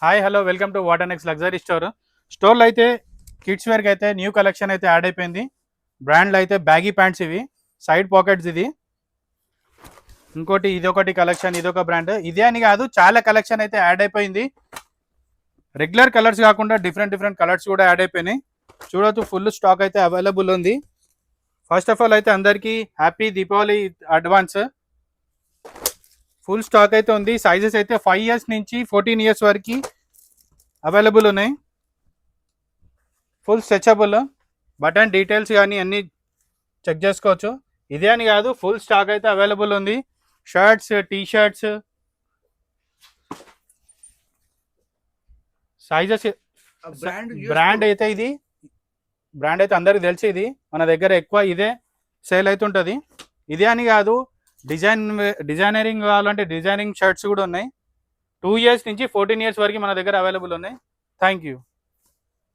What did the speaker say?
Hi hello welcome to water next luxury స్టోర్లో అయితే kids వేర్కి అయితే న్యూ కలెక్షన్ అయితే యాడ్ అయిపోయింది. బ్రాండ్లో అయితే బ్యాగీ ప్యాంట్స్, ఇవి సైడ్ పాకెట్స్. ఇది ఇంకోటి, ఇదొకటి కలెక్షన్, ఇదొక బ్రాండ్. ఇదే అని కాదు, చాలా కలెక్షన్ అయితే యాడ్ అయిపోయింది. రెగ్యులర్ కలర్స్ కాకుండా డిఫరెంట్ కలర్స్ కూడా యాడ్ అయిపోయినాయి. చూడొచ్చు, ఫుల్ స్టాక్ అయితే అవైలబుల్ ఉంది. ఫస్ట్ ఆఫ్ ఆల్ అయితే అందరికీ happy Deepavali advance. Full stock అయితే ఉంది. సైజెస్ అయితే 5 years నుంచి 14 years వరకు అవైలబుల్ ఉన్నాయి. ఫుల్ స్ట్రెచబుల్, బటన్ డీటెయిల్స్ కానీ అన్నీ చెక్ చేసుకోవచ్చు. ఇదే అని కాదు, ఫుల్ స్టాక్ అయితే అవైలబుల్ ఉంది. Shirts, T shirts, sizes. Brand అయితే ఇది బ్రాండ్ అయితే అందరికి తెలిసి, ఇది మన దగ్గర ఎక్కువ ఇదే సేల్ అవుతుంటుంది. ఇదే అని కాదు, డిజైనరింగ్ కావాలంటే డిజైనింగ్ షర్ట్స్ కూడా ఉన్నాయి. 2 years నుంచి 14 years వరకు మన దగ్గర అవైలబుల్ ఉన్నాయి. Thank you.